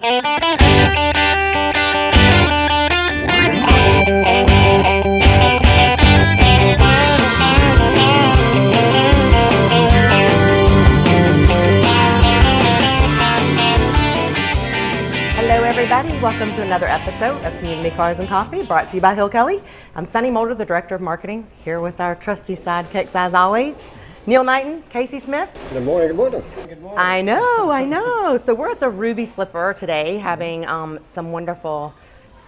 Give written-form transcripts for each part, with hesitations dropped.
Hello everybody, welcome to another episode of Community Cars and Coffee, brought to you by Hill Kelly. I'm Sunny Mulder, the Director of Marketing, here with our trusty sidekicks as always. Neil Knighton, Casey Smith. Good morning, good morning. Good morning. I know. So we're at the Ruby Slipper today having some wonderful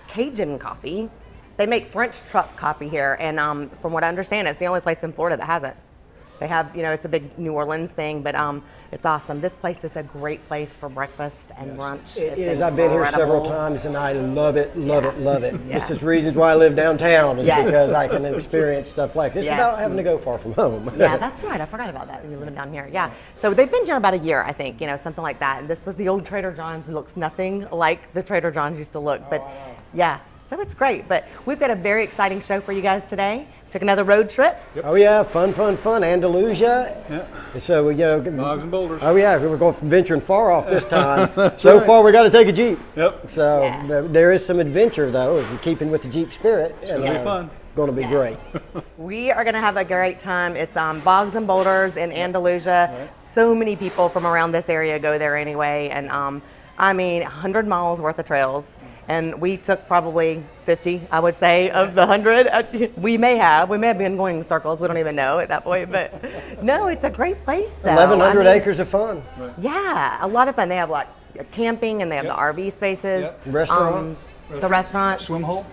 Cajun coffee. They make French truck coffee here, and from what I understand, it's the only place in Florida that has it. They have, it's a big New Orleans thing, but it's awesome. This place is a great place for breakfast and brunch. It is. I've been here several times, and I love it. Yeah. This is reasons why I live downtown, is because I can experience stuff like this without having to go far from home. Yeah, that's right. I forgot about that. You're living down here. Yeah. So they've been here about a year, I think, something like that. And this was the old Trader John's. It looks nothing like the Trader John's used to look, but yeah. So it's great. But we've got a very exciting show for you guys today. Took another road trip. Yep. Oh yeah, fun. Andalusia. Yeah. So Bogs and boulders. Oh yeah, we were going from venturing far off this time. So far we got to take a Jeep. Yep. So there is some adventure though, if you're keeping with the Jeep spirit. It's going to be fun. Going to be great. We are going to have a great time. It's Bogs and Boulders in Andalusia. Right. So many people from around this area go there anyway, and 100 miles worth of trails. And we took probably 50, I would say, of the 100. We may have been going in circles. We don't even know at that point. But no, it's a great place, though. 1,100 acres of fun. Right. Yeah, a lot of fun. They have like camping, and they have the RV spaces. Yep. Restaurant. The restaurant. Swim hole.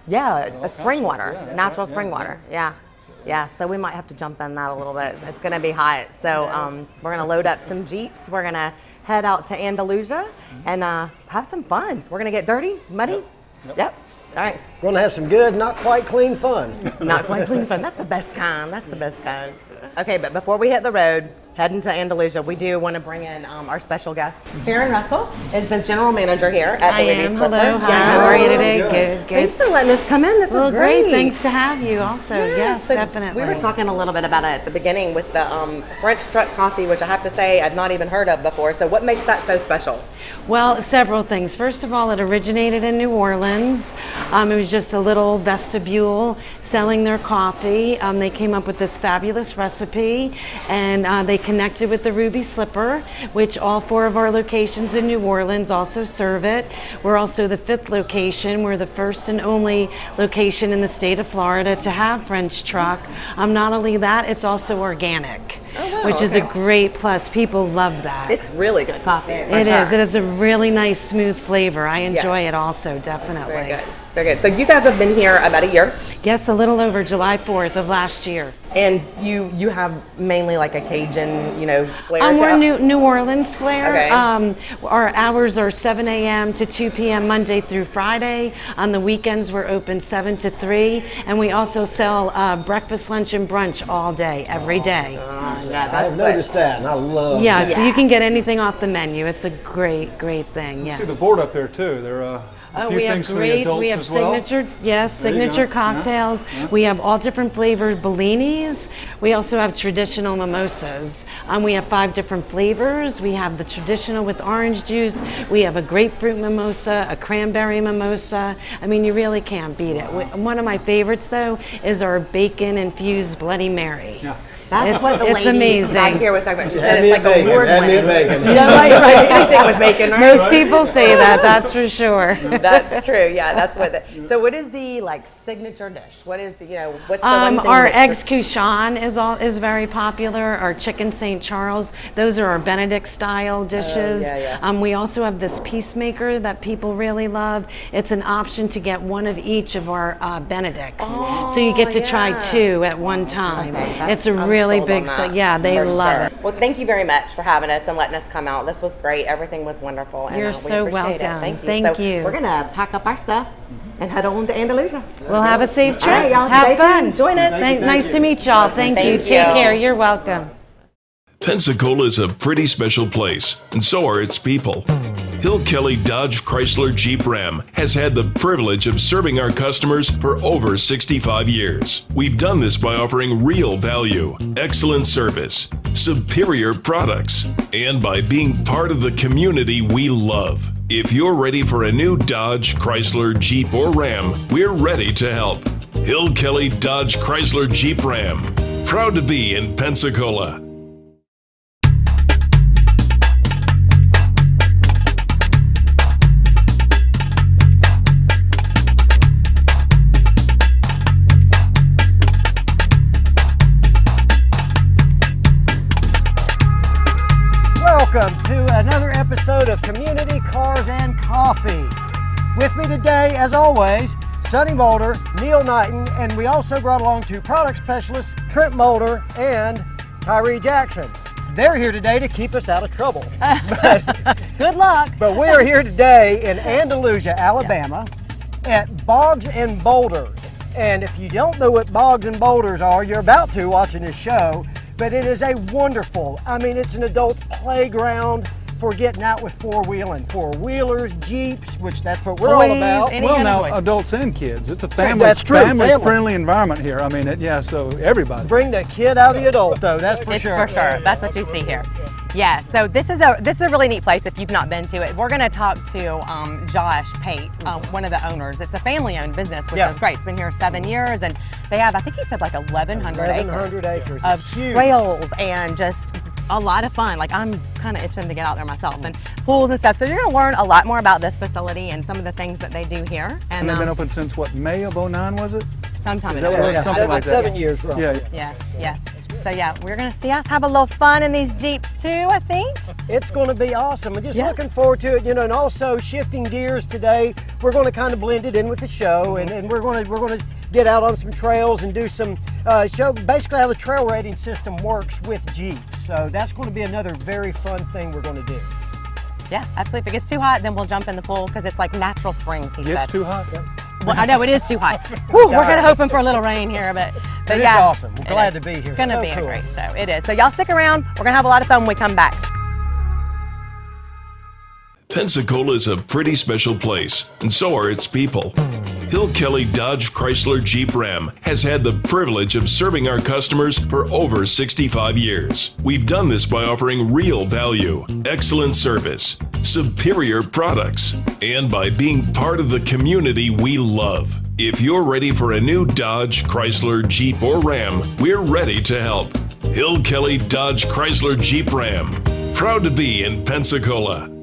Yeah, a spring water, natural spring water. Yeah. So we might have to jump in that a little bit. It's going to be hot. So we're going to load up some Jeeps. We're going to head out to Andalusia and have some fun. We're gonna get dirty, muddy. Yep. All right. We're gonna have some good, not quite clean fun. Not quite clean fun. That's the best kind. Okay, but before we hit the road, heading to Andalusia, we do want to bring in our special guest. Karen Russell is the general manager here at the Ruby Slipper. Hello. Hi. How are you today? Good. Thanks for letting us come in. This is great. Thanks to have you also. Yes, so definitely. We were talking a little bit about it at the beginning with the French truck coffee, which I have to say I've not even heard of before. So what makes that so special? Well, several things. First of all, it originated in New Orleans. It was just a little vestibule selling their coffee. They came up with this fabulous recipe, and they connected with the Ruby Slipper, which all 4 of our locations in New Orleans also serve it. We're also the 5th location. We're the first and only location in the state of Florida to have French truck. Not only that, it's also organic. Oh, wow, which is a great plus. People love that. It's really good coffee. It is. It has a really nice, smooth flavor. I enjoy it also, definitely. Very good. Very good. So you guys have been here about a year? Yes, a little over July 4th of last year. And you have mainly like a Cajun, flair? We're New Orleans flair. Okay. Our hours are 7 a.m. to 2 p.m. Monday through Friday. On the weekends, we're open 7 to 3. And we also sell breakfast, lunch, and brunch all day, every day. I've noticed that, and I love that. Yeah, so you can get anything off the menu. It's a great thing, yes. You see the board up there, too. There are we have signature cocktails. Yeah. We have all different flavors, bellinis. We also have traditional mimosas. We have 5 different flavors. We have the traditional with orange juice. We have a grapefruit mimosa, a cranberry mimosa. You really can't beat it. One of my favorites, though, is our bacon-infused Bloody Mary. Yeah. That's what the it's lady amazing. back here was talking about. She said it's like award-winning. Right. Anything with bacon, right? Most people say that. That's for sure. That's true. Yeah, that's what. So, what is the signature dish? What is what's the one thing? Our eggs couchon is very popular. Our chicken St. Charles. Those are our Benedict style dishes. We also have this peacemaker that people really love. It's an option to get one of each of our Benedicts, so you get to try 2 at one time. Okay, it's a really big set. Yeah, they love it. Well, thank you very much for having us and letting us come out. This was great. Everything was wonderful. And You're so welcome. Thank you. Thank you. We're going to pack up our stuff and head on to Andalusia. We'll have a safe trip. All right, y'all, have fun. Join us. Nice to meet y'all. Thank you. Take care. You're welcome. Pensacola is a pretty special place, and so are its people. Hill Kelly Dodge Chrysler Jeep Ram has had the privilege of serving our customers for over 65 years. We've done this by offering real value, excellent service, superior products, and by being part of the community we love. If you're ready for a new Dodge, Chrysler, Jeep, or Ram, we're ready to help. Hill Kelly Dodge Chrysler Jeep Ram. Proud to be in Pensacola. Welcome to another episode of Community Cars and Coffee. With me today, as always, Sonny Mulder, Neil Knighton, and we also brought along two product specialists, Trent Mulder and Tyree Jackson. They're here today to keep us out of trouble. Good luck. But we are here today in Andalusia, Alabama, at Bogs and Boulders. And if you don't know what Bogs and Boulders are, you're about to watching this show. But it is a wonderful, it's an adult playground for getting out with four-wheelers, Jeeps, which that's what we're all about. Well, now adults and kids. It's a That's true, family-friendly environment here. So everybody. Bring the kid out of the adult, though. That's for sure. It's for sure. That's what you see here. Yeah. So this is a really neat place. If you've not been to it, we're going to talk to Josh Pate, one of the owners. It's a family-owned business, which is great. It's been here 7 years, and they have, I think he said, like 1,100 acres of trails and just a lot of fun. Like, I'm kind of itching to get out there myself, and pools and stuff. So you're going to learn a lot more about this facility and some of the things that they do here. And they've been open since what, May of '09 was it? Sometime Is in that what it is? Something like that. 7 years, right? Yeah. So we're going to see us have a little fun in these Jeeps too, I think. It's going to be awesome. I'm just looking forward to it, and also shifting gears today, we're going to kind of blend it in with the show, and we're going to get out on some trails and do some show basically how the trail rating system works with Jeeps. So that's going to be another very fun thing we're going to do. Yeah, absolutely. If it gets too hot, then we'll jump in the pool because it's like natural springs, he said. It's too hot? Yeah. Well, I know it is too hot. Whew, we're kind of hoping for a little rain here, but it is awesome. We're glad to be here. It's going to be a great show. It is. So y'all stick around. We're going to have a lot of fun when we come back. Pensacola is a pretty special place, and so are its people. Hill Kelly Dodge Chrysler Jeep Ram has had the privilege of serving our customers for over 65 years. We've done this by offering real value, excellent service, superior products, and by being part of the community we love. If you're ready for a new Dodge, Chrysler, Jeep, or Ram, we're ready to help. Hill Kelly Dodge Chrysler Jeep Ram. Proud to be in Pensacola.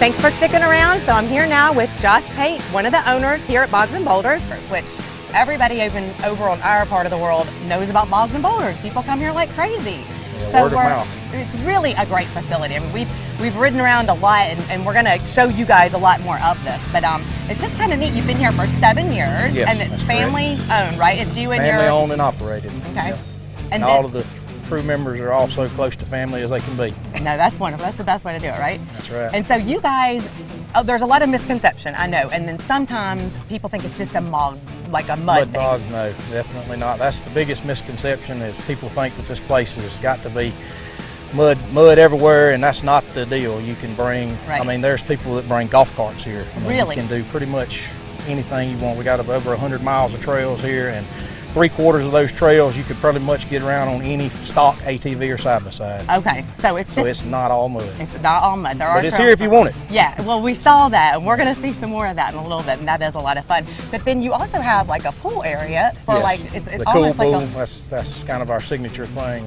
Thanks for sticking around. So I'm here now with Josh Pate, one of the owners here at Bogs and Boulders, which everybody even over on our part of the world knows about Bogs and Boulders. People come here like crazy. Word of mouth. It's really a great facility. We've ridden around a lot, and we're going to show you guys a lot more of this. But it's just kind of neat. You've been here for 7 years, yes, and it's family owned, right? It's you and your family owned and operated. Okay. Yep. And all of the crew members are all so close to family as they can be. No, that's wonderful. That's the best way to do it, right? That's right. And so you guys, there's a lot of misconception, I know, and then sometimes people think it's just a mud thing. Bog, no, definitely not. That's the biggest misconception is people think that this place has got to be mud everywhere, and that's not the deal. You can bring, there's people that bring golf carts here. Really? You can do pretty much anything you want. We got over 100 miles of trails here, and 3/4 of those trails you could pretty much get around on any stock ATV or side-by-side. Okay, so it's not all mud. It's not all mud. There are but it's here if you want it. Yeah, well, we saw that, and we're going to see some more of that in a little bit, and that is a lot of fun. But then you also have like a pool area for it's the almost cool like pool. That's kind of our signature thing.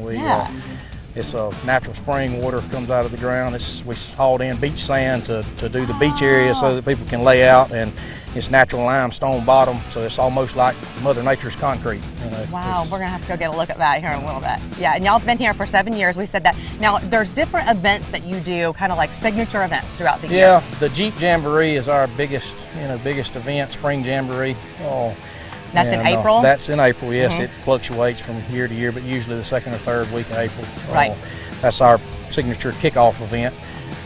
It's a natural spring water comes out of the ground. We hauled in beach sand to do the beach area so that people can lay out, and it's natural limestone bottom, so it's almost like Mother Nature's concrete. Wow, we're gonna have to go get a look at that here in a little bit. Yeah, and y'all have been here for 7 years. We said that. Now, there's different events that you do, kind of like signature events throughout the year. Yeah, the Jeep Jamboree is our biggest event, spring jamboree. That's in April? That's in April, yes. It fluctuates from year to year, but usually the second or third week in April. Right. That's our signature kickoff event.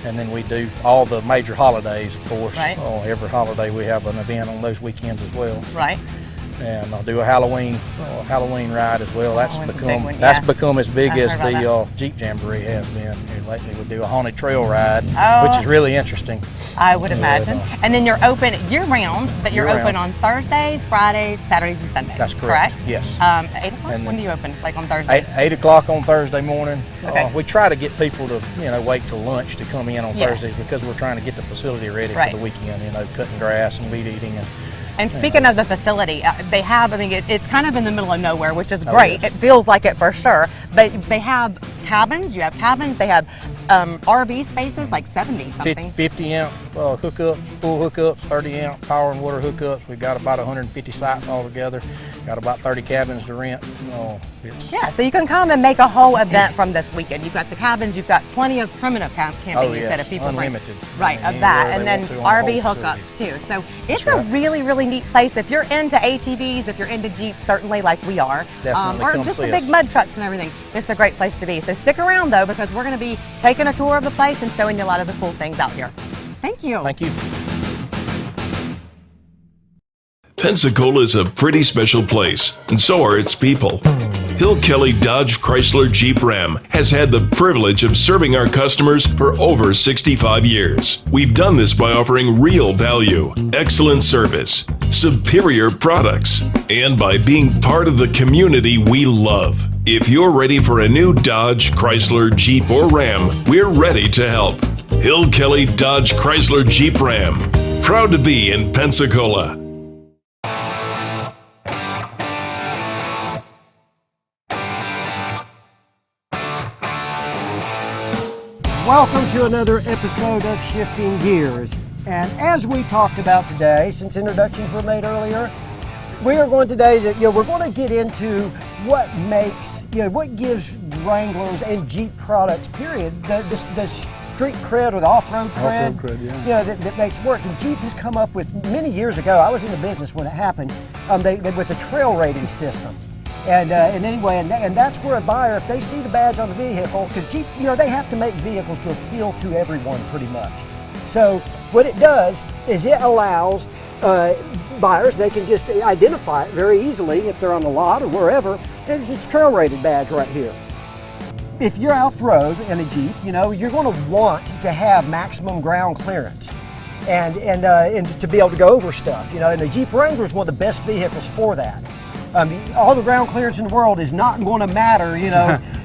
And then we do all the major holidays, of course. Right. Every holiday we have an event on those weekends as well. Right. And I'll do a Halloween ride as well. That's Halloween's a become big one, yeah. become as big I've as heard about the Jeep Jamboree has been here lately. We do a haunted trail ride, Oh. which is really interesting. I would imagine. And then you're open year-round, but you're Year-round. open on Thursdays, Fridays, Saturdays, and Sundays. That's correct. Yes. 8 o'clock? And When do you open? Like on Thursday? 8 o'clock on Thursday morning. Okay. We try to get people to wait till lunch to come in on Yeah. Thursdays because we're trying to get the facility ready Right. for the weekend. Cutting grass and weed eating And speaking of the facility, they have, it's kind of in the middle of nowhere, which is Oh, great. yes. It feels like it for sure. But they have cabins. You have cabins. They have RV spaces, like 70 something. 50 amp hookups, full hookups, 30 amp power and water hookups. We've got about 150 sites altogether. Got about 30 cabins to rent. Yeah, so you can come and make a whole event from this weekend. You've got the cabins, you've got plenty of permanent camping. Oh, You yes. said if people Unlimited. Right, I mean, of that, anywhere and they then want to on the RV whole hookups too. So it's That's a right. really, really neat place. If you're into ATVs, if you're into Jeeps, certainly like we are, Definitely or come just the see big us. mud trucks and everything, it's a great place to be. So stick around though, because we're going to be taking a tour of the place and showing you a lot of the cool things out here. Thank you. Thank you. Pensacola is a pretty special place, and so are its people. Hill Kelly Dodge Chrysler Jeep Ram has had the privilege of serving our customers for over 65 years. We've done this by offering real value, excellent service, superior products, and by being part of the community we love. If you're ready for a new Dodge, Chrysler, Jeep, or Ram, we're ready to help. Hill Kelly Dodge Chrysler Jeep Ram. Proud to be in Pensacola. Welcome to another episode of Shifting Gears. And as we talked about today, since introductions were made earlier, we are going today to, we're going to get into what makes, what gives Wranglers and Jeep products, period, the street cred or the off-road cred, Off-road cred, yeah. that makes work. And Jeep has come up with, many years ago, I was in the business when it happened, with a trail rating system. And anyway, and that's where a buyer, if they see the badge on the vehicle, because Jeep, they have to make vehicles to appeal to everyone pretty much. So what it does is it allows buyers, they can just identify it very easily if they're on the lot or wherever. It's this trail rated badge right here. If you're off-road in a Jeep, you're going to want to have maximum ground clearance. And to be able to go over stuff, and the Jeep Wrangler is one of the best vehicles for that. All the ground clearance in the world is not going to matter,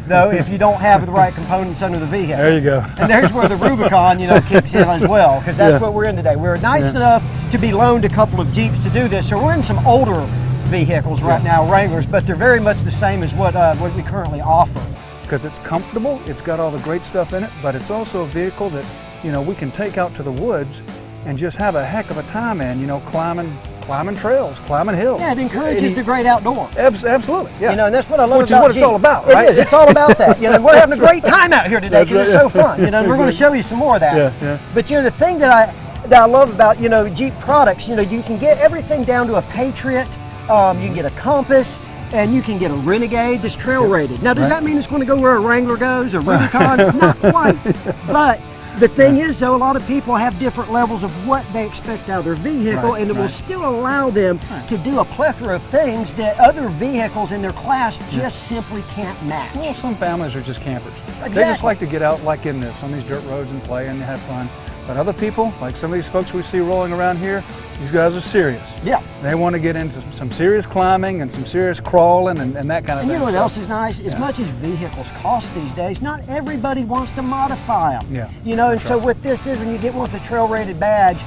though, if you don't have the right components under the vehicle. There you go. And there's where the Rubicon, kicks in as well, because that's what we're in today. We're nice enough to be loaned a couple of Jeeps to do this, so we're in some older vehicles right now, Wranglers, but they're very much the same as what we currently offer. Because it's comfortable, it's got all the great stuff in it, but it's also a vehicle that, we can take out to the woods and just have a heck of a time in, climbing trails, climbing hills. Yeah, it encourages the great outdoor. Absolutely, yeah. And that's what I love Which about is what it's Jeep. all about, right? It is. It's all about that. We're having a great time out here today That's because right, it's so fun. And we're going to show you some more of that. Yeah. But the thing that I love about Jeep products, you can get everything down to a Patriot. You can get a Compass. And you can get a Renegade that's trail rated. Now, does that mean it's going to go where a Wrangler goes or Rubicon? Not quite. But the thing is, though, a lot of people have different levels of what they expect out of their vehicle, and it will still allow them to do a plethora of things that other vehicles in their class just simply can't match. Well, some families are just campers. Exactly. They just like to get out like in this, on these dirt roads and play and have fun. But other people, like some of these folks we see rolling around here, these guys are serious. Yeah. They want to get into some serious climbing and some serious crawling and that kind of And thing. you know what So- else is nice? As much as vehicles cost these days, not everybody wants to modify them. Yeah. And so what this is, when you get one with a trail rated badge,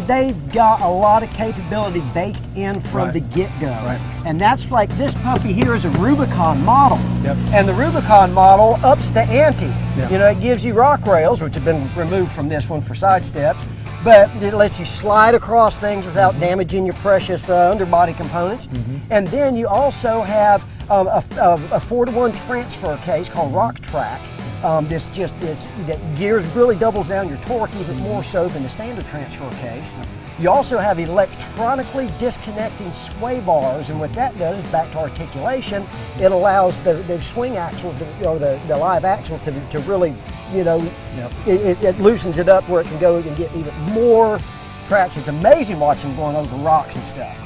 they've got a lot of capability baked in from the get-go. Right. And that's like this puppy here is a Rubicon model. Yep. And the Rubicon model ups the ante. Yeah. It gives you rock rails, which have been removed from this one for side steps, but it lets you slide across things without damaging your precious underbody components. And then you also have a 4-to-1 transfer case called Rock Track. That gears really doubles down your torque even more so than the standard transfer case. You also have electronically disconnecting sway bars, and what that does is, back to articulation, it allows the swing axles, or the live axle to really, it loosens it up where it can go and get even more traction. It's amazing watching going over rocks and stuff.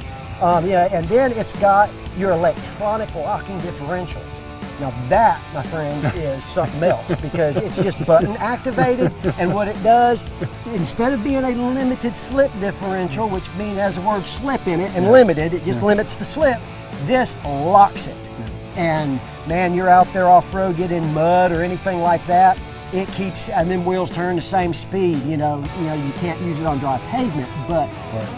And then it's got your electronic locking differentials. Now that, my friend, is something else, because it's just button activated, and what it does, instead of being a limited slip differential, which means has the word slip in it, and limited, it just limits the slip, this locks it. And man, you're out there off-road, get in mud or anything like that, it keeps, and then wheels turn the same speed. You can't use it on dry pavement, but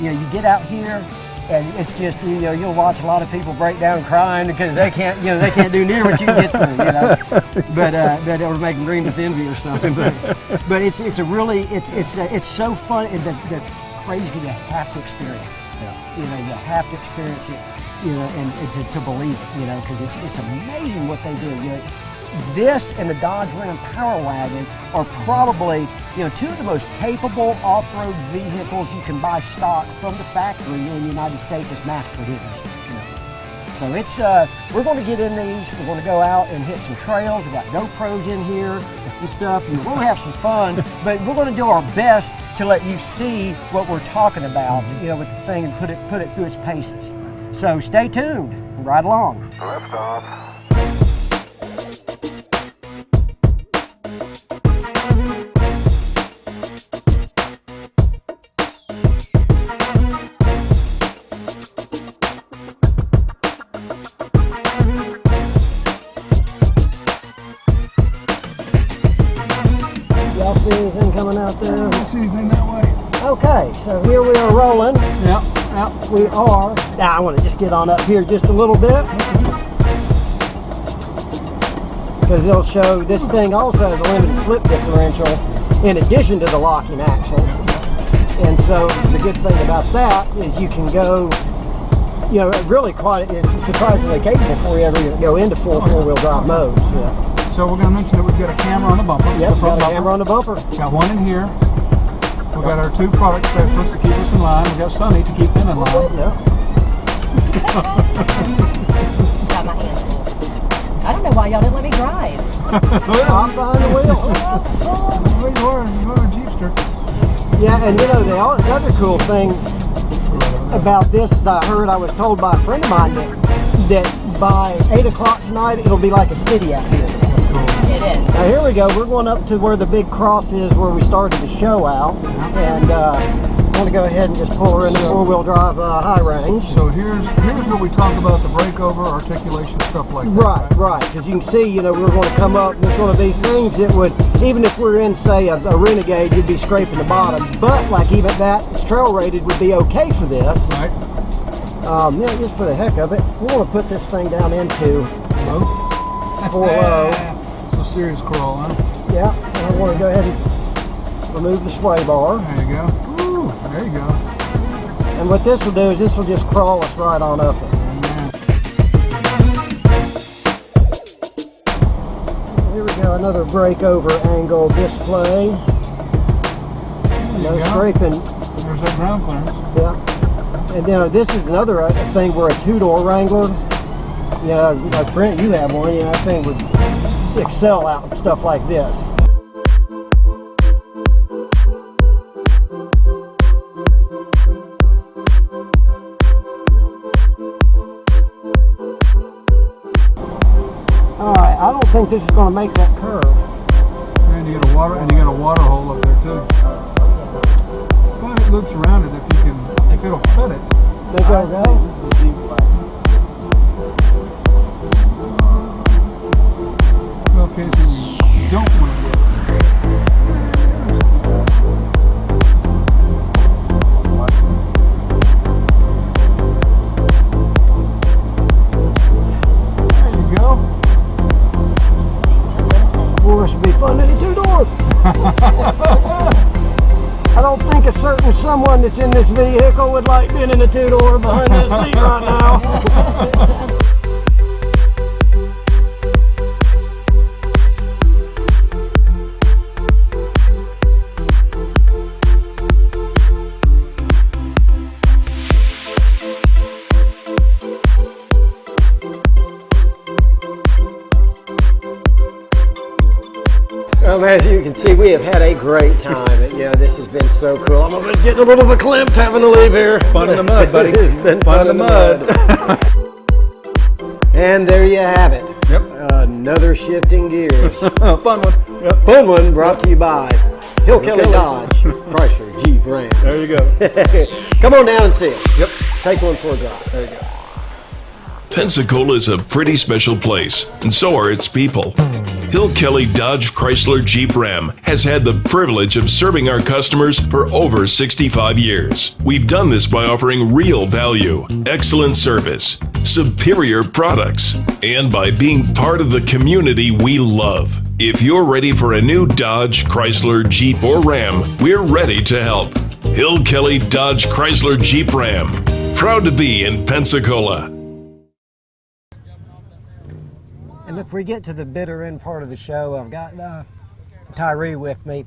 you get out here, and it's just, you'll watch a lot of people break down crying because they can't do near what you can get through, but or making green with envy or something. But it's so fun, and the crazy, you have to experience it. Yeah. You have to experience it, and to believe it, because it's amazing what they do. This and the Dodge Ram Power Wagon are probably, two of the most capable off-road vehicles you can buy stock from the factory in the United States as mass produced. So it's, we're going to get in these. We're going to go out and hit some trails. We've got GoPros in here and stuff, and we're going to have some fun. But we're going to do our best to let you see what we're talking about, with the thing, and put it through its paces. So stay tuned. Ride along. Lift off. Anything coming out there? I don't see anything that way. Okay, so here we are rolling. Yep. We are. Now I want to just get on up here just a little bit, because it'll show this thing also has a limited slip differential in addition to the locking axle. And so the good thing about that is you can go, really it's surprisingly capable before you ever go into full four-wheel drive mode. Yeah. So we're going to mention that we've got a camera on the bumper. Yep, got a camera on the bumper. Got one in here. We've got our two product specialists to keep us in line. We've got Sonny to keep them in line. Yep. Got my hands full. I don't know why y'all didn't let me drive. I'm behind the wheel. You're a Jeepster. Yeah, and the other cool thing about this is I was told by a friend of mine that by 8 o'clock tonight, it'll be like a city out here. It is. Now here we go. We're going up to where the big cross is, where we started the show out, and I'm going to go ahead and just pull her into four-wheel drive high range. So here's where we talk about the breakover, articulation, stuff like that. Right. Because you can see, we're going to come up, and there's going to be things that would, even if we're in, say, a Renegade, you'd be scraping the bottom. But like even that, it's trail rated, would be okay for this. Right. Just for the heck of it, we want to put this thing down into 4.0. It's a serious crawl, huh? Yeah, and I want to go ahead and remove the sway bar. There you go. Ooh, there you go. And what this will do is this will just crawl us right on up it. Here we go, another breakover angle display. No scraping. There's that ground clearance. Yeah. And then this is another thing where a two-door Wrangler, like Brent, you have one, that thing would excel out and stuff like this. All right, I don't think this is going to make that curve. And you got a water hole up there too. But it loops around it if it'll fit it. There you go. Okay, so you don't want to get. There you go. Boy, this would be fun in a two-door. I don't think a certain someone that's in this vehicle would like being in a two-door behind that seat right now. Well, as you can see, we have had a great time. This has been so cool. I'm getting a little verklempt having to leave here. Fun in the mud, buddy. It's been Fun in the mud. And there you have it. Yep. Another shifting gears. Fun one. Yep. Fun one brought to you by Hill Kelly Dodge, Chrysler, Jeep, Ram. There you go. Come on down and see it. Yep. Take one for a drive. There you go. Pensacola is a pretty special place, and so are its people. Hill Kelly Dodge Chrysler Jeep Ram has had the privilege of serving our customers for over 65 years. We've done this by offering real value, excellent service, superior products, and by being part of the community we love. If you're ready for a new Dodge, Chrysler, Jeep, or Ram, we're ready to help. Hill Kelly Dodge Chrysler Jeep Ram. Proud to be in Pensacola. And if we get to the bitter end part of the show, I've got Tyree with me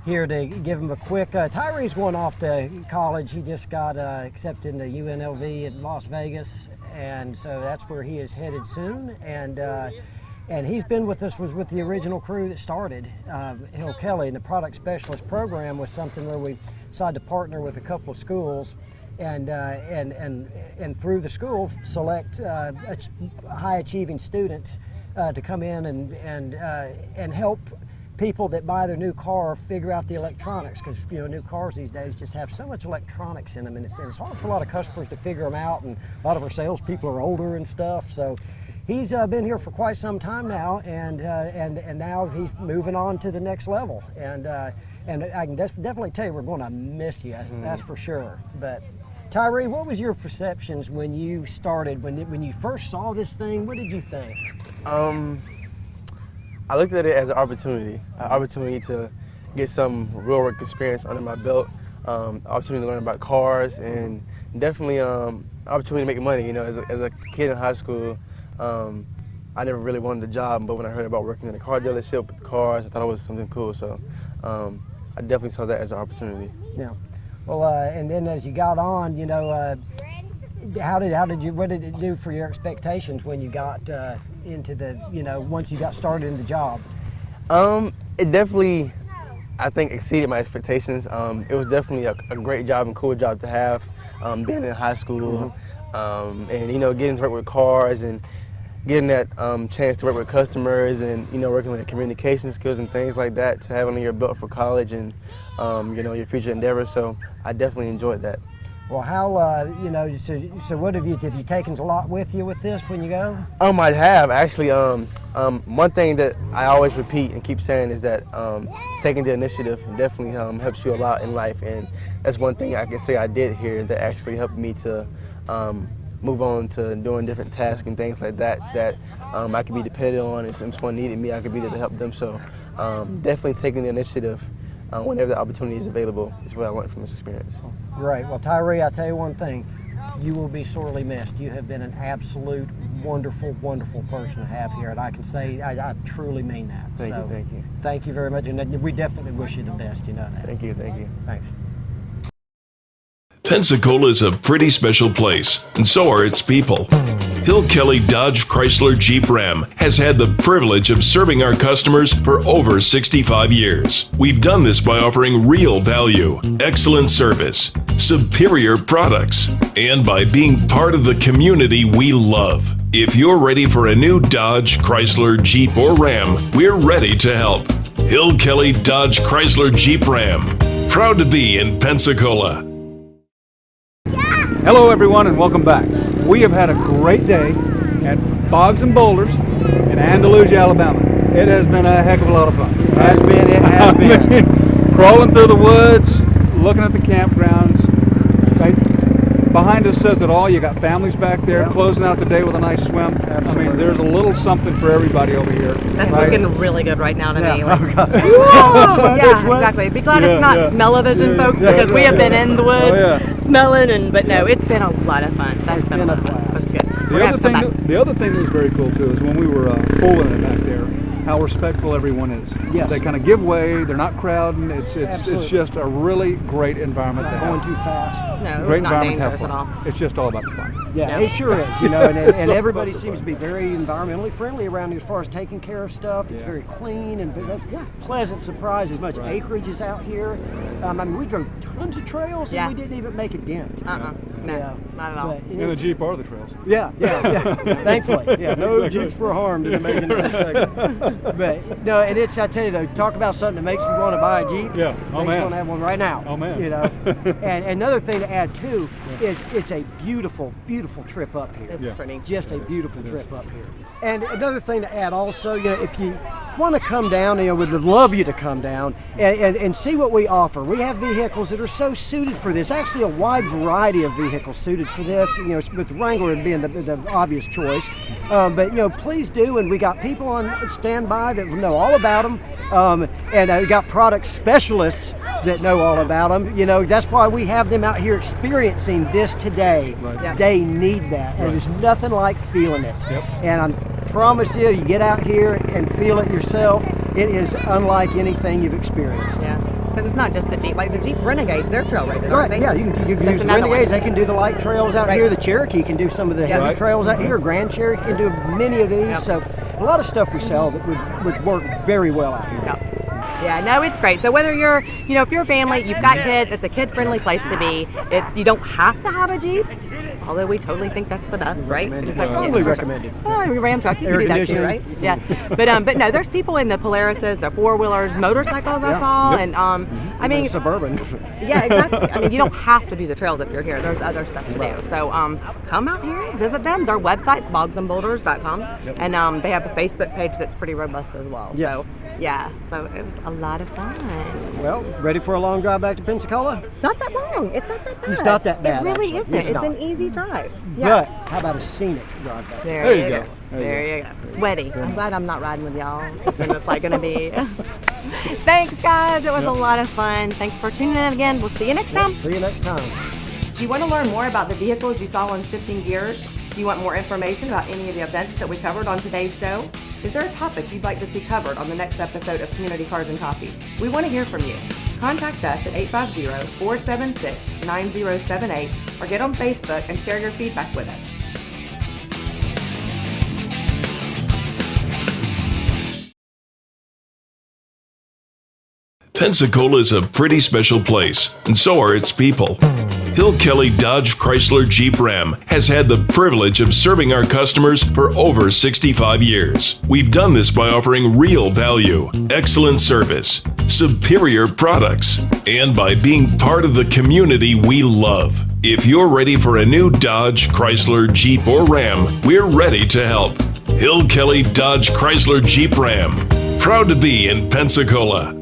here to give him a quick. Tyree's going off to college. He just got accepted into UNLV in Las Vegas, and so that's where he is headed soon. And he's been with us, was with the original crew that started Hill Kelly. And the product specialist program was something where we decided to partner with a couple of schools and through the school select high achieving students to come in and help people that buy their new car figure out the electronics, because new cars these days just have so much electronics in them, and it's hard for a lot of customers to figure them out, and a lot of our salespeople are older and stuff. So he's been here for quite some time now, and now he's moving on to the next level, and I can definitely tell you we're going to miss you. That's for sure. But Tyree, what was your perceptions when you started, when you first saw this thing? What did you think? I looked at it as an opportunity to get some real work experience under my belt, opportunity to learn about cars, and definitely opportunity to make money. As a kid in high school, I never really wanted a job, but when I heard about working in a car dealership with cars, I thought it was something cool. So I definitely saw that as an opportunity. Yeah. Well, and then as you got on, what did it do for your expectations when you got into the, once you got started in the job? It definitely, I think, exceeded my expectations. It was definitely a great job and cool job to have, being in high school, and getting to work with cars and getting that chance to work with customers and working with communication skills and things like that to have under your belt for college and your future endeavors. So I definitely enjoyed that. Well, how so what have you taken a lot with you with this when you go? I have actually. One thing that I always repeat and keep saying is that taking the initiative definitely helps you a lot in life, and that's one thing I can say I did here that actually helped me to move on to doing different tasks and things like that I could be dependent on, and if someone needed me, I could be there to help them. So definitely taking the initiative whenever the opportunity is available is what I learned from this experience. Great. Well, Tyree, I'll tell you one thing. You will be sorely missed. You have been an absolute wonderful, wonderful person to have here, and I can say I truly mean that. Thank you. Thank you very much, and we definitely wish you the best. You know that. Thank you. Thanks. Pensacola is a pretty special place, and so are its people. Hill Kelly Dodge Chrysler Jeep Ram has had the privilege of serving our customers for over 65 years. We've done this by offering real value, excellent service, superior products, and by being part of the community we love. If you're ready for a new Dodge, Chrysler, Jeep, or Ram, we're ready to help. Hill Kelly Dodge Chrysler Jeep Ram. Proud to be in Pensacola. Hello everyone and welcome back. We have had a great day at Bogs and Boulders in Andalusia, Alabama. It has been a heck of a lot of fun. It has been. Crawling through the woods, looking at the campgrounds. Okay. Behind us says it all. You got families back there closing out the day with a nice swim. Absolutely. I mean, there's a little something for everybody over here. That's looking really good right now to me. Like, yeah, exactly. Be glad it's not smell-o-vision, folks, because we have been in the woods smelling, but no, it's been a lot of fun. That's been a lot of fun. That's good. The other thing that was very cool too is when we were pulling it back there, how respectful everyone is. Yes. They kind of give way. They're not crowding. It's Absolutely. just a really great environment to Not have. going too fast. No, Great it's not environment to have dangerous at fun. all. It's just all about the fun. Yeah, Yeah. it sure is, you know, and everybody seems to be very environmentally friendly around here as far as taking care of stuff. It's Yeah. very clean and that's pleasant surprise. As much Right. acreage is out here. I mean, we drove tons of trails Yeah. and we didn't even make a dent. No, Yeah. not at all. But And the it's- Jeep are the trails. Yeah. Thankfully, yeah. No Jeeps were harmed in the making of this second. But no, and it's, I tell you though, talk about something that makes me want to buy a Jeep. Yeah. Oh, makes me man. want to have one right now. Oh, man. You know. And another thing to add too is it's a beautiful, beautiful trip up here. It's Yeah. pretty. Just a beautiful trip up here. And another thing to add also, you know, if you want to come down, you know, we'd love you to come down and see what we offer. We have vehicles that are so suited for this. Actually, a wide variety of vehicles suited for this. You know, with the Wrangler being the obvious choice. But you know, please do. And we got people on standby that know all about them. And we got product specialists that know all about them. You know, that's why we have them out here experiencing this today. Right. Yeah. They need that, and there's nothing like feeling it. Yep. And I promise you, you get out here and feel it yourself. It is unlike anything you've experienced. Yeah, because it's not just the Jeep. Like the Jeep Renegades, they're trail rated, aren't Right, they? yeah, you can That's use another Renegades. one. They can do the light trails out Right. here. The Cherokee can do some of the heavy Right. trails out here. Grand Cherokee can do many of these. Yep. So a lot of stuff we sell that would work very well out here. Yeah. Yeah, no, it's great. So whether you're, you know, if you're a family, you've got kids, it's a kid-friendly place to be. You don't have to have a Jeep, although we totally think that's the best, right? Recommended. It's like, Strongly yeah, recommended. Oh, your Ram truck, you Air can do that too, conditioning. right? Yeah, but no, there's people in the Polarises, the four-wheelers, motorcycles I Yeah. saw, Yep. and I mean, Suburban. yeah, exactly. I mean, you don't have to do the trails if you're here. There's other stuff to do. So come out here, visit them. Their website's bogsandboulders.com, and they have a Facebook page that's pretty robust as well. Yeah. So yeah, so it was a lot of fun. Well, ready for a long drive back to Pensacola? It's not that long. It's not that bad. It's not that bad, It really actually. isn't. It's It's not. an easy drive. Yeah. But how about a scenic drive back? There you you go. go. There you go. Sweaty. I'm glad I'm not riding with y'all. Then it's like gonna be. Thanks, guys. It was a lot of fun. Thanks for tuning in again. We'll see you next time. See you next time. Do you want to learn more about the vehicles you saw on Shifting Gears? Do you want more information about any of the events that we covered on today's show? Is there a topic you'd like to see covered on the next episode of Community Cars and Coffee? We want to hear from you. Contact us at 850-476-9078 or get on Facebook and share your feedback with us. Pensacola is a pretty special place, and so are its people. Hill Kelly Dodge Chrysler Jeep Ram has had the privilege of serving our customers for over 65 years. We've done this by offering real value, excellent service, superior products, and by being part of the community we love. If you're ready for a new Dodge, Chrysler, Jeep, or Ram, we're ready to help. Hill Kelly Dodge Chrysler Jeep Ram. Proud to be in Pensacola.